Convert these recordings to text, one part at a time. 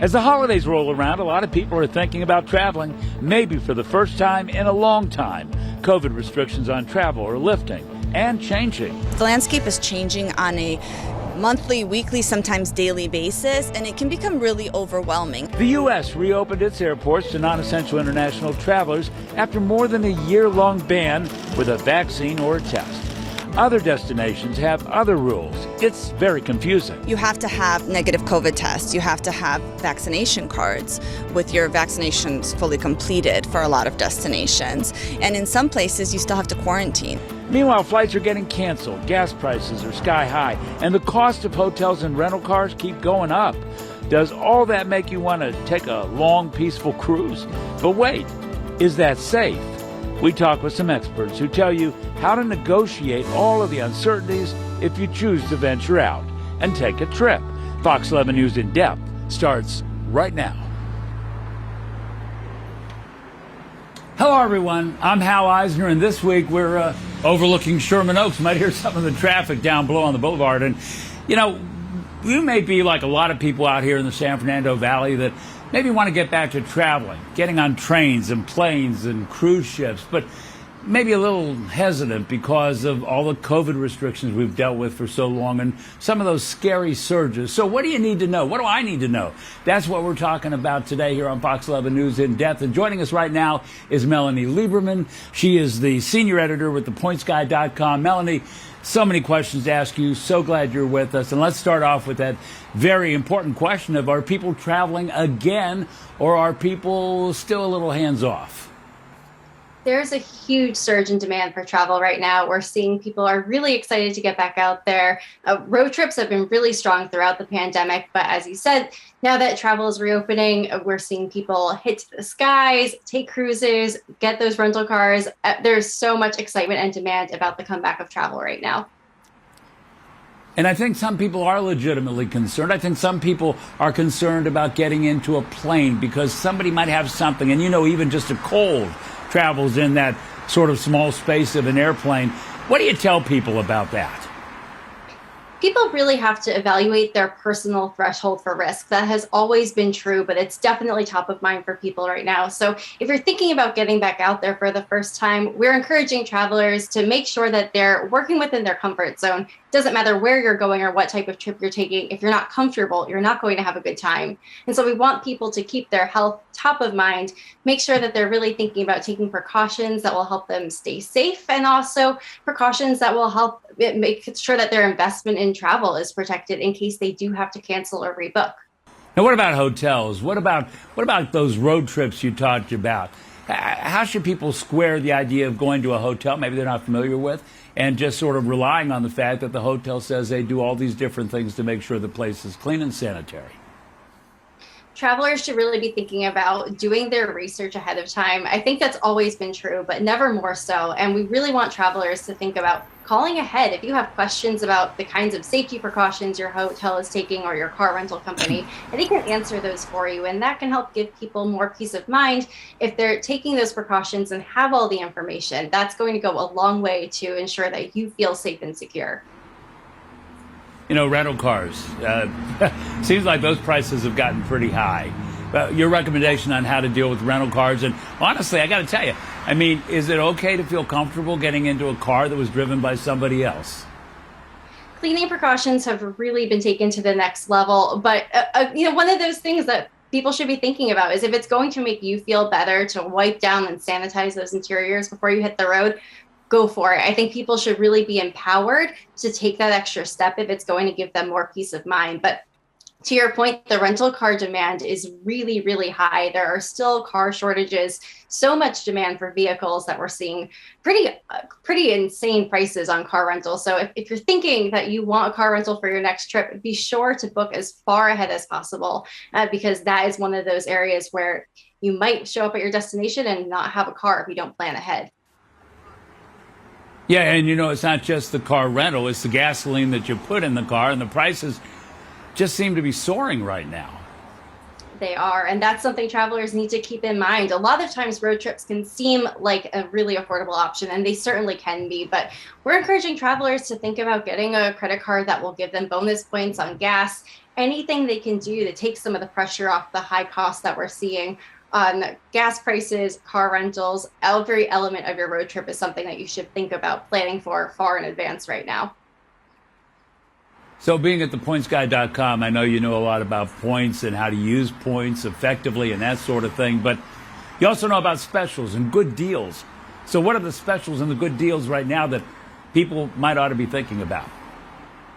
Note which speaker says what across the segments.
Speaker 1: As the holidays roll around, a lot of people are thinking about traveling, maybe for the first time in a long time. COVID restrictions on travel are lifting and changing.
Speaker 2: The landscape is changing on a monthly, weekly, sometimes daily basis, and it can become really overwhelming.
Speaker 1: The U.S. reopened its airports to non-essential international travelers after more than a year-long ban with a vaccine or a test. Other destinations have other rules. It's very confusing.
Speaker 2: You have to have negative COVID tests. You have to have vaccination cards with your vaccinations fully completed for a lot of destinations. And in some places, you still have to quarantine.
Speaker 1: Meanwhile, flights are getting canceled, gas prices are sky high, and the cost of hotels and rental cars keep going up. Does all that make you want to take a long, peaceful cruise? But wait, is that safe? We talk with some experts who tell you how to negotiate all of the uncertainties if you choose to venture out and take a trip. Fox 11 News In Depth starts right now. Hello, everyone. I'm Hal Eisner, and this week we're overlooking Sherman Oaks. You might hear some of the traffic down below on the boulevard. And, you know, you may be like a lot of people out here in the San Fernando Valley that maybe want to get back to traveling, getting on trains and planes and cruise ships, but maybe a little hesitant because of all the COVID restrictions we've dealt with for so long and some of those scary surges. So what do you need to know? What do I need to know? That's what we're talking about today here on Fox 11 News In Depth. And joining us right now is Melanie Lieberman. She is the senior editor with thepointsguy.com. Melanie, so many questions to ask you. So glad you're with us. And let's start off with that very important question of, are people traveling again, or are people still a little hands off?
Speaker 3: There's a huge surge in demand for travel right now. We're seeing people are really excited to get back out there. Road trips have been really strong throughout the pandemic. But as you said, now that travel is reopening, we're seeing people hit the skies, take cruises, get those rental cars. There's so much excitement and demand about the comeback of travel right now.
Speaker 1: And I think some people are legitimately concerned. I think some people are concerned about getting into a plane because somebody might have something. And, you know, even just a cold travels in that sort of small space of an airplane. What do you tell people about that?
Speaker 3: People really have to evaluate their personal threshold for risk. That has always been true, but it's definitely top of mind for people right now. So if you're thinking about getting back out there for the first time, we're encouraging travelers to make sure that they're working within their comfort zone. Doesn't matter where you're going or what type of trip you're taking. If you're not comfortable, you're not going to have a good time. And so we want people to keep their health top of mind, make sure that they're really thinking about taking precautions that will help them stay safe, and also precautions that will help make sure that their investment in travel is protected in case they do have to cancel or rebook.
Speaker 1: Now, what about hotels? What about those road trips you talked about? How should people square the idea of going to a hotel maybe they're not familiar with and just sort of relying on the fact that the hotel says they do all these different things to make sure the place is clean and sanitary?
Speaker 3: Travelers should really be thinking about doing their research ahead of time. I think that's always been true, but never more so. And we really want travelers to think about calling ahead. If you have questions about the kinds of safety precautions your hotel is taking or your car rental company, they can answer those for you. And that can help give people more peace of mind if they're taking those precautions and have all the information. That's going to go a long way to ensure that you feel safe and secure.
Speaker 1: You know, rental cars. Seems like those prices have gotten pretty high. Your recommendation on how to deal with rental cars, and honestly, I got to tell you, I mean, is it okay to feel comfortable getting into a car that was driven by somebody else?
Speaker 3: Cleaning precautions have really been taken to the next level, but one of those things that people should be thinking about is if it's going to make you feel better to wipe down and sanitize those interiors before you hit the road, go for it. I think people should really be empowered to take that extra step if it's going to give them more peace of mind. But to your point, the rental car demand is really, really high. There are still car shortages, so much demand for vehicles that we're seeing pretty insane prices on car rentals. So if you're thinking that you want a car rental for your next trip, be sure to book as far ahead as possible, because that is one of those areas where you might show up at your destination and not have a car if you don't plan ahead.
Speaker 1: Yeah, and you know, it's not just the car rental, it's the gasoline that you put in the car, and the prices just seem to be soaring right now.
Speaker 3: They are, and that's something travelers need to keep in mind. A lot of times road trips can seem like a really affordable option, and they certainly can be, but we're encouraging travelers to think about getting a credit card that will give them bonus points on gas anything they can do to take some of the pressure off the high costs that we're seeing on gas prices, car rentals. Every element of your road trip is something that you should think about planning for far in advance right now.
Speaker 1: So being at thepointsguy.com, I know you know a lot about points and how to use points effectively and that sort of thing, but you also know about specials and good deals. So what are the specials and the good deals right now that people might ought to be thinking about?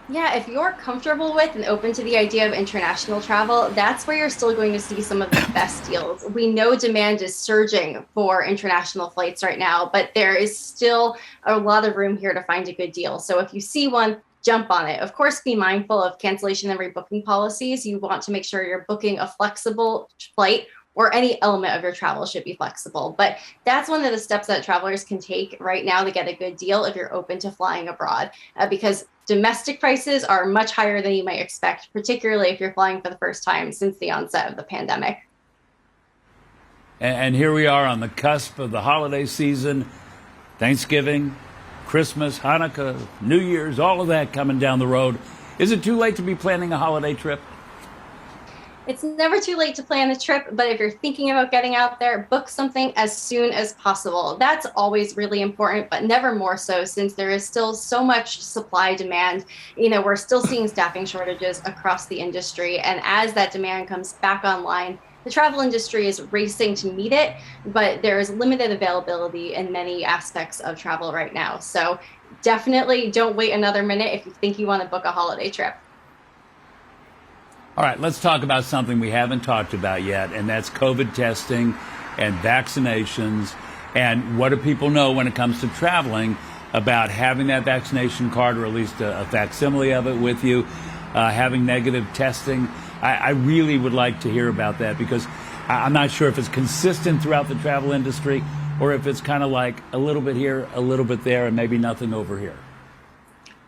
Speaker 3: Yeah, if you're comfortable with and open to the idea of international travel, that's where you're still going to see some of the best deals. We know demand is surging for international flights right now, but there is still a lot of room here to find a good deal. So if you see one, jump on it. Of course, be mindful of cancellation and rebooking policies. You want to make sure you're booking a flexible flight, or any element of your travel should be flexible. But that's one of the steps that travelers can take right now to get a good deal if you're open to flying abroad, because domestic prices are much higher than you might expect, particularly if you're flying for the first time since the onset of the pandemic.
Speaker 1: And here we are on the cusp of the holiday season, Thanksgiving, Christmas, Hanukkah, New Year's, all of that coming down the road. Is it too late to be planning a holiday trip?
Speaker 3: It's never too late to plan a trip, but if you're thinking about getting out there, book something as soon as possible. That's always really important, but never more so since there is still so much supply demand. We're still seeing staffing shortages across the industry. And as that demand comes back online, the travel industry is racing to meet it, but there is limited availability in many aspects of travel right now. So definitely don't wait another minute if you think you want to book a holiday trip.
Speaker 1: All right, let's talk about something we haven't talked about yet, and that's COVID testing and vaccinations. And what do people know when it comes to traveling about having that vaccination card, or at least a facsimile of it with you, having negative testing? I really would like to hear about that, because I'm not sure if it's consistent throughout the travel industry or if it's kind of like a little bit here, a little bit there, and maybe nothing over here.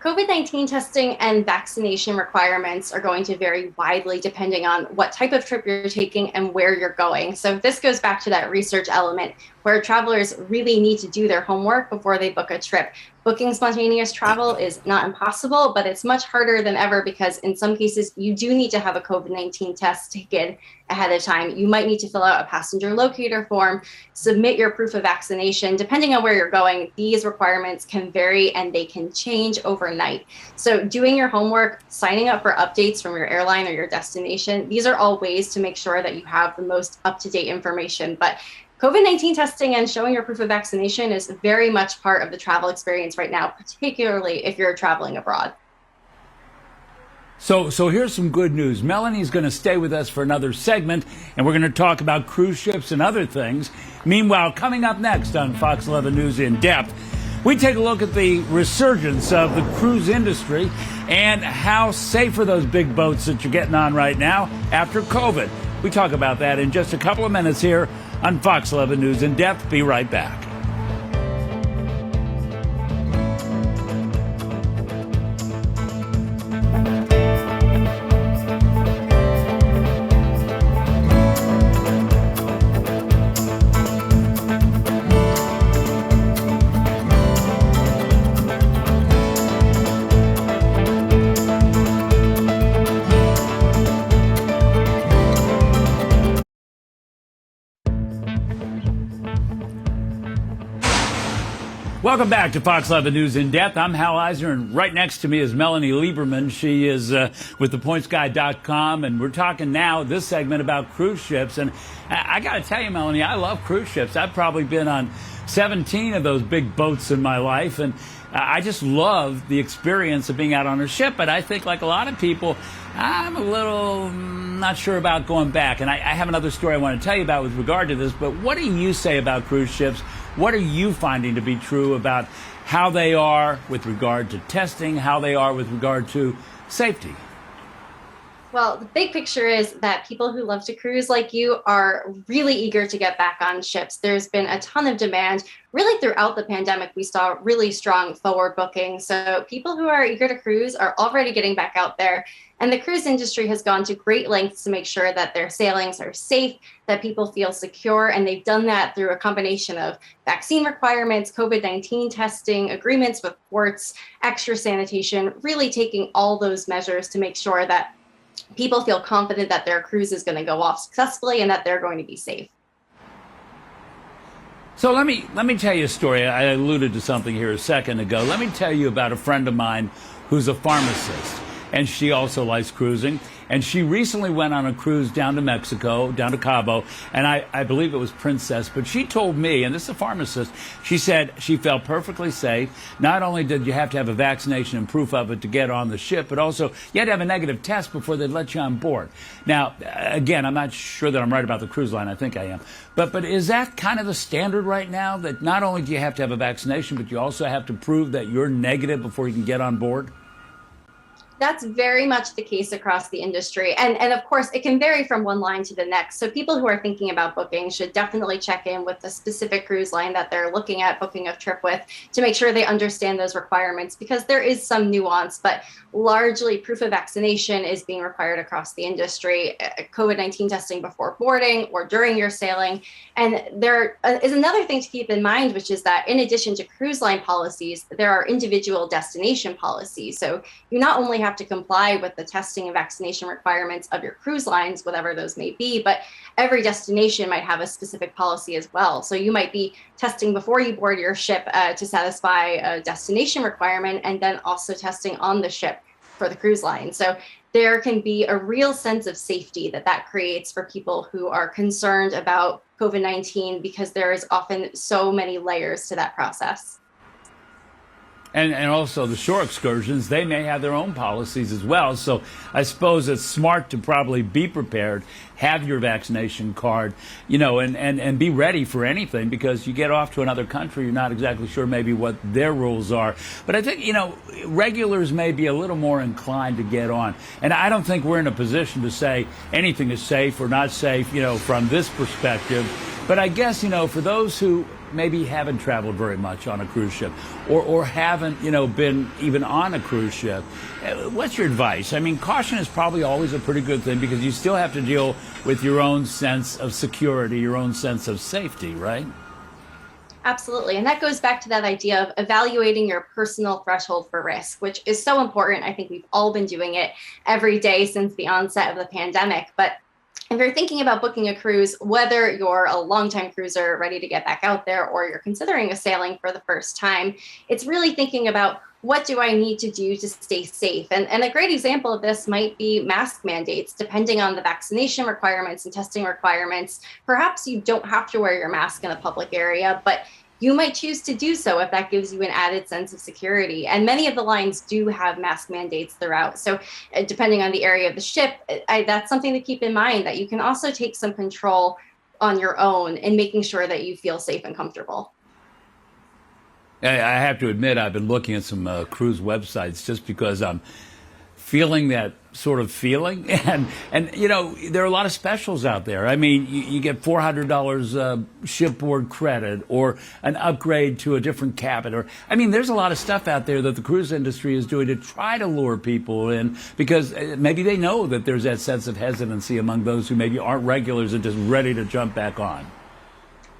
Speaker 3: COVID-19 testing and vaccination requirements are going to vary widely depending on what type of trip you're taking and where you're going. So this goes back to that research element where travelers really need to do their homework before they book a trip. Booking spontaneous travel is not impossible, but it's much harder than ever because in some cases you do need to have a COVID-19 test taken ahead of time. You might need to fill out a passenger locator form, submit your proof of vaccination. Depending on where you're going, these requirements can vary and they can change overnight. So doing your homework, signing up for updates from your airline or your destination, these are all ways to make sure that you have the most up-to-date information. But COVID-19 testing and showing your proof of vaccination is very much part of the travel experience right now, particularly if you're traveling abroad.
Speaker 1: So here's some good news. Melanie's going to stay with us for another segment, and we're going to talk about cruise ships and other things. Meanwhile, coming up next on Fox 11 News In Depth, we take a look at the resurgence of the cruise industry and how safe are those big boats that you're getting on right now after COVID. We talk about that in just a couple of minutes here on Fox 11 News In Depth. Be right back. Welcome back to Fox 11 News In Depth. I'm Hal Eisner, and right next to me is Melanie Lieberman. She is with thepointsguy.com, and we're talking now, this segment, about cruise ships. And I got to tell you, Melanie, I love cruise ships. I've probably been on 17 of those big boats in my life, and I just love the experience of being out on a ship. But I think, like a lot of people, I'm a little not sure about going back. And I have another story I want to tell you about with regard to this. But what do you say about cruise ships? What are you finding to be true about how they are with regard to testing, how they are with regard to safety?
Speaker 3: Well, the big picture is that people who love to cruise like you are really eager to get back on ships. There's been a ton of demand. Really throughout the pandemic, we saw really strong forward booking. So people who are eager to cruise are already getting back out there. And the cruise industry has gone to great lengths to make sure that their sailings are safe, that people feel secure. And they've done that through a combination of vaccine requirements, COVID-19 testing, agreements with ports, extra sanitation, really taking all those measures to make sure that people feel confident that their cruise is going to go off successfully and that they're going to be safe.
Speaker 1: So let me tell you a story. I alluded to something here a second ago. Let me tell you about a friend of mine who's a pharmacist, and she also likes cruising. And she recently went on a cruise down to Mexico, down to Cabo, and I believe it was Princess. But she told me, and this is a pharmacist, she said she felt perfectly safe. Not only did you have to have a vaccination and proof of it to get on the ship, but also you had to have a negative test before they'd let you on board. Now, again, I'm not sure that I'm right about the cruise line. I think I am. But is that kind of the standard right now, that not only do you have to have a vaccination, but you also have to prove that you're negative before you can get on board?
Speaker 3: That's very much the case across the industry. And of course, it can vary from one line to the next. So people who are thinking about booking should definitely check in with the specific cruise line that they're looking at booking a trip with to make sure they understand those requirements, because there is some nuance, but largely proof of vaccination is being required across the industry, COVID-19 testing before boarding or during your sailing. And there is another thing to keep in mind, which is that in addition to cruise line policies, there are individual destination policies. So you not only have to comply with the testing and vaccination requirements of your cruise lines, whatever those may be, but every destination might have a specific policy as well. So you might be testing before you board your ship to satisfy a destination requirement, and then also testing on the ship for the cruise line. So there can be a real sense of safety that creates for people who are concerned about COVID-19, because there is often so many layers to that process.
Speaker 1: And also the shore excursions, they may have their own policies as well. So I suppose it's smart to probably be prepared, have your vaccination card, and be ready for anything, because you get off to another country, you're not exactly sure maybe what their rules are. But I think, regulars may be a little more inclined to get on. And I don't think we're in a position to say anything is safe or not safe, from this perspective. But I guess, for those who maybe haven't traveled very much on a cruise ship, or haven't, been even on a cruise ship, what's your advice? I mean, caution is probably always a pretty good thing, because you still have to deal with your own sense of security, your own sense of safety, right?
Speaker 3: Absolutely. And that goes back to that idea of evaluating your personal threshold for risk, which is so important. I think we've all been doing it every day since the onset of the pandemic. But if you're thinking about booking a cruise, whether you're a longtime cruiser ready to get back out there, or you're considering a sailing for the first time, it's really thinking about, what do I need to do to stay safe? And a great example of this might be mask mandates. Depending on the vaccination requirements and testing requirements, perhaps you don't have to wear your mask in a public area, but you might choose to do so if that gives you an added sense of security. And many of the lines do have mask mandates throughout. So depending on the area of the ship, that's something to keep in mind, that you can also take some control on your own in making sure that you feel safe and comfortable.
Speaker 1: I have to admit, I've been looking at some cruise websites just because I'm feeling that sort of feeling. And there are a lot of specials out there. I mean, you get $400 shipboard credit, or an upgrade to a different cabin. There's a lot of stuff out there that the cruise industry is doing to try to lure people in, because maybe they know that there's that sense of hesitancy among those who maybe aren't regulars and just ready to jump back on.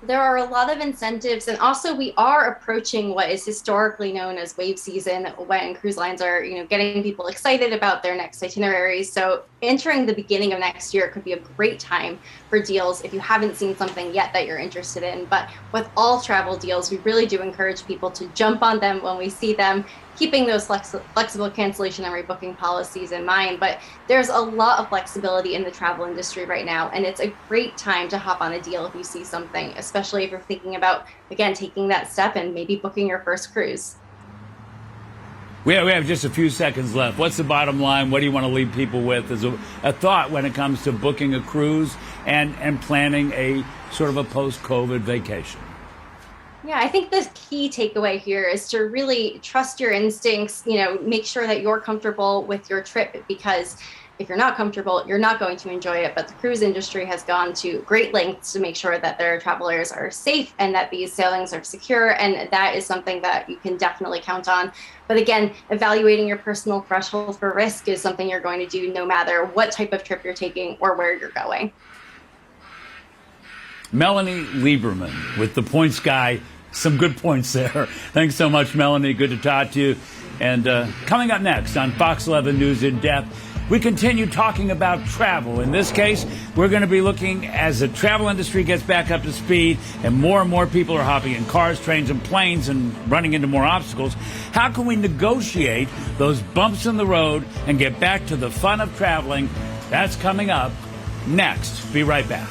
Speaker 3: There are a lot of incentives, and also we are approaching what is historically known as wave season, when cruise lines are, getting people excited about their next itineraries. So entering the beginning of next year could be a great time for deals if you haven't seen something yet that you're interested in. But with all travel deals, we really do encourage people to jump on them when we see them, keeping those flexible cancellation and rebooking policies in mind. But there's a lot of flexibility in the travel industry right now, and it's a great time to hop on a deal if you see something, especially if you're thinking about, again, taking that step and maybe booking your first cruise.
Speaker 1: We have just a few seconds left. What's the bottom line? What do you want to leave people with as a thought when it comes to booking a cruise and planning a sort of a post-COVID vacation?
Speaker 3: Yeah, I think the key takeaway here is to really trust your instincts, make sure that you're comfortable with your trip, because if you're not comfortable, you're not going to enjoy it. But the cruise industry has gone to great lengths to make sure that their travelers are safe and that these sailings are secure. And that is something that you can definitely count on. But again, evaluating your personal threshold for risk is something you're going to do no matter what type of trip you're taking or where you're going.
Speaker 1: Melanie Lieberman with the Points Guy. Some good points there. Thanks so much, Melanie. Good to talk to you. And coming up next on Fox 11 News in Depth, we continue talking about travel. In this case, we're going to be looking as the travel industry gets back up to speed and more people are hopping in cars, trains, and planes and running into more obstacles. How can we negotiate those bumps in the road and get back to the fun of traveling? That's coming up next. Be right back.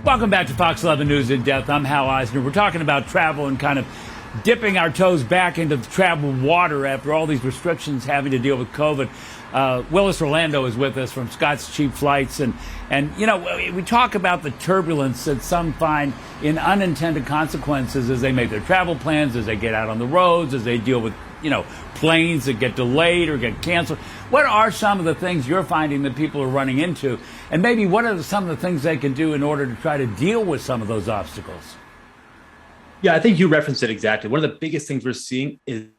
Speaker 1: Welcome back to Fox 11 News in Depth. I'm Hal Eisner. We're talking about travel and kind of dipping our toes back into the travel water after all these restrictions having to deal with COVID. Willis Orlando is with us from Scott's Cheap Flights. And you know, we talk about the turbulence that some find in unintended consequences as they make their travel plans, as they get out on the roads, as they deal with, you know, planes that get delayed or get canceled. What are some of the things you're finding that people are running into? And maybe what are some of the things they can do in order to try to deal with some of those obstacles?
Speaker 4: Yeah, I think you referenced it exactly. One of the biggest things we're seeing is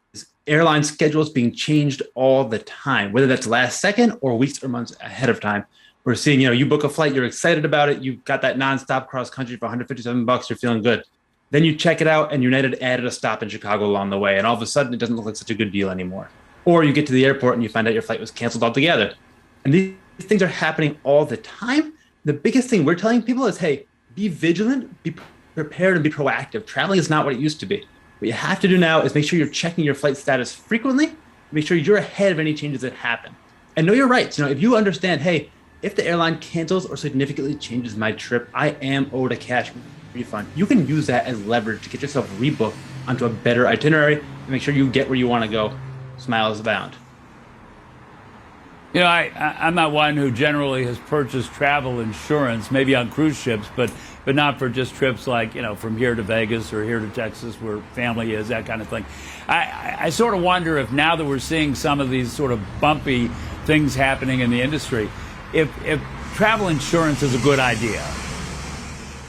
Speaker 4: airline schedules being changed all the time, whether that's last second or weeks or months ahead of time. We're seeing, you know, you book a flight, you're excited about it, you've got that nonstop cross country for $157, you're feeling good. Then you check it out and United added a stop in Chicago along the way, and all of a sudden it doesn't look like such a good deal anymore. Or you get to the airport and you find out your flight was canceled altogether. And these things are happening all the time. The biggest thing we're telling people is, hey, be vigilant, be prepared, and be proactive. Traveling is not what it used to be. What you have to do now is make sure you're checking your flight status frequently, make sure you're ahead of any changes that happen. And know your rights. You know, if you understand, hey, if the airline cancels or significantly changes my trip, I am owed a cash refund. You can use that as leverage to get yourself rebooked onto a better itinerary and make sure you get where you want to go. Smiles abound.
Speaker 1: You know, I'm not one who generally has purchased travel insurance, maybe on cruise ships, but not for just trips like, you know, from here to Vegas or here to Texas where family is, that kind of thing. I sort of wonder if now that we're seeing some of these sort of bumpy things happening in the industry, if travel insurance is a good idea.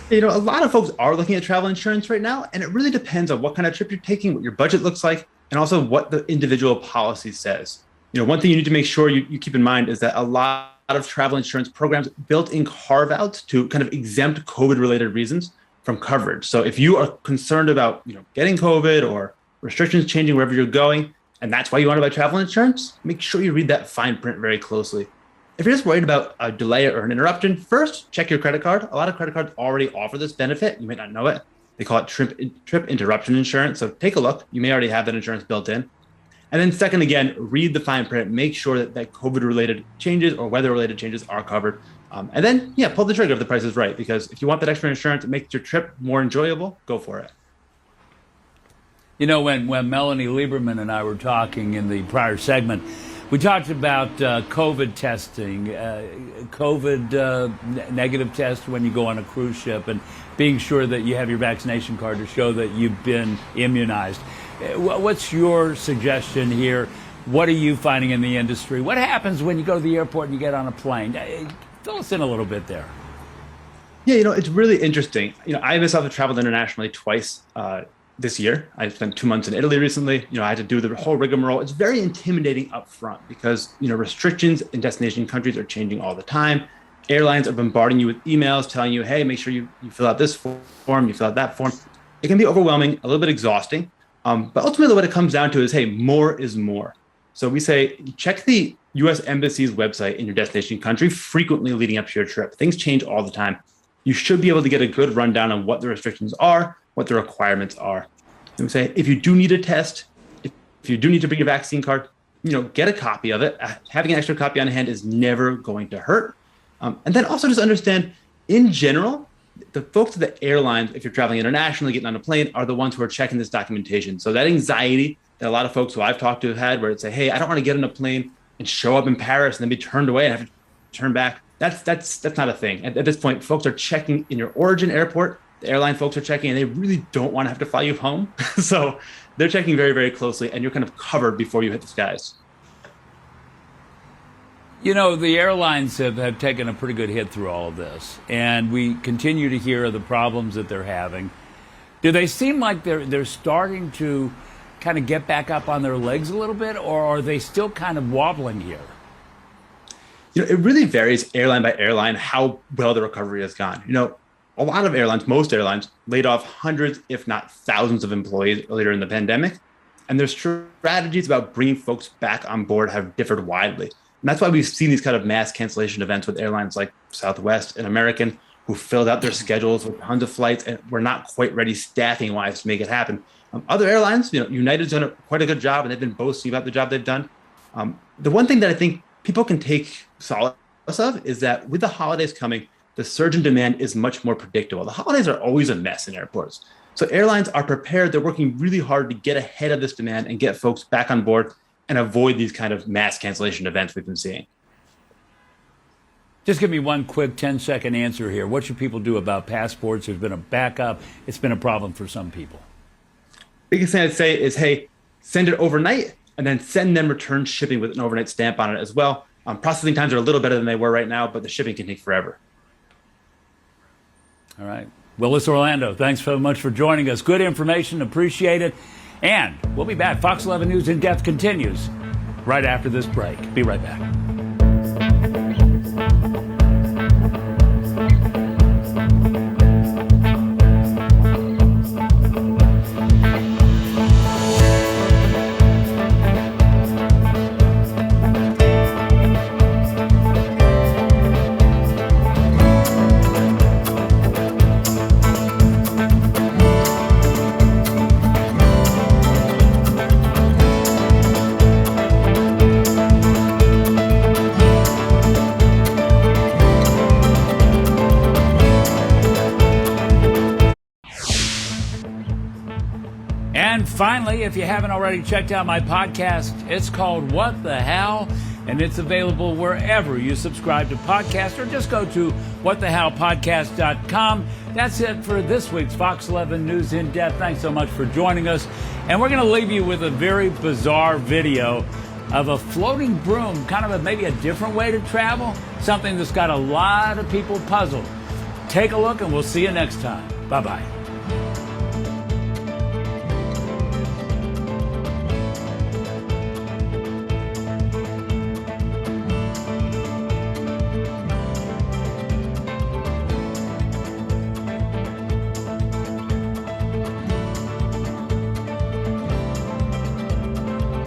Speaker 4: You know, a lot of folks are looking at travel insurance right now, and it really depends on what kind of trip you're taking, what your budget looks like, and also what the individual policy says. You know, one thing you need to make sure you keep in mind is that a lot of travel insurance programs built in carve-outs to kind of exempt COVID-related reasons from coverage. So if you are concerned about, you know, getting COVID or restrictions changing wherever you're going, and that's why you want to buy travel insurance, make sure you read that fine print very closely. If you're just worried about a delay or an interruption, first, check your credit card. A lot of credit cards already offer this benefit. You may not know it. They call it trip interruption insurance. So take a look. You may already have that insurance built in. And then second, again, read the fine print. Make sure that COVID-related changes or weather-related changes are covered. And then, yeah, pull the trigger if the price is right. Because if you want that extra insurance to make your trip more enjoyable, go for it.
Speaker 1: You know, when Melanie Lieberman and I were talking in the prior segment, we talked about COVID testing, COVID negative test when you go on a cruise ship, and being sure that you have your vaccination card to show that you've been immunized. What's your suggestion here? What are you finding in the industry? What happens when you go to the airport and you get on a plane? Fill us in a little bit there.
Speaker 4: Yeah, you know, it's really interesting. You know, I myself have traveled internationally twice this year. I spent 2 months in Italy recently. You know, I had to do the whole rigmarole. It's very intimidating up front because, you know, restrictions in destination countries are changing all the time. Airlines are bombarding you with emails telling you, hey, make sure you fill out this form, you fill out that form. It can be overwhelming, a little bit exhausting. But ultimately what it comes down to is, hey, more is more. So we say, check the U.S. Embassy's website in your destination country frequently leading up to your trip. Things change all the time. You should be able to get a good rundown on what the restrictions are, what the requirements are. And we say, if you do need a test, if you do need to bring your vaccine card, you know, get a copy of it. Having an extra copy on hand is never going to hurt. And then also just understand, in general, the folks at the airlines, if you're traveling internationally, getting on a plane, are the ones who are checking this documentation. So that anxiety that a lot of folks who I've talked to have had, where it's say, hey, I don't want to get on a plane and show up in Paris and then be turned away and have to turn back. That's not a thing. At this point, folks are checking in your origin airport. The airline folks are checking, and they really don't want to have to fly you home. So they're checking very, very closely, and you're kind of covered before you hit the skies.
Speaker 1: You know, the airlines have taken a pretty good hit through all of this, and we continue to hear of the problems that they're having. Do they seem like they're starting to kind of get back up on their legs a little bit, or are they still kind of wobbling here?
Speaker 4: You know, it really varies airline by airline how well the recovery has gone. You know, a lot of airlines, most airlines, laid off hundreds, if not thousands of employees earlier in the pandemic. And their strategies about bringing folks back on board have differed widely. And that's why we've seen these kind of mass cancellation events with airlines like Southwest and American, who filled out their schedules with tons of flights and were not quite ready staffing wise to make it happen. Other airlines, you know, United's done quite a good job, and they've been boasting about the job they've done. The one thing that I think people can take solace of is that with the holidays coming, the surge in demand is much more predictable. The holidays are always a mess in airports. So airlines are prepared. They're working really hard to get ahead of this demand and get folks back on board and avoid these kind of mass cancellation events we've been seeing.
Speaker 1: Just give me one quick 10-second answer here. What should people do about passports? There's been a backup. It's been a problem for some people.
Speaker 4: Biggest thing I'd say is, hey, send it overnight and then send them return shipping with an overnight stamp on it as well. Processing times are a little better than they were right now, but the shipping can take forever.
Speaker 1: All right. Willis Orlando, thanks so much for joining us. Good information. Appreciate it. And we'll be back. Fox 11 News in Depth continues right after this break. Be right back. And finally, if you haven't already checked out my podcast, it's called What the Hell, and it's available wherever you subscribe to podcasts, or just go to whatthehellpodcast.com. That's it for this week's Fox 11 News in Depth. Thanks so much for joining us. And we're going to leave you with a very bizarre video of a floating broom, kind of maybe a different way to travel, something that's got a lot of people puzzled. Take a look, and we'll see you next time. Bye-bye.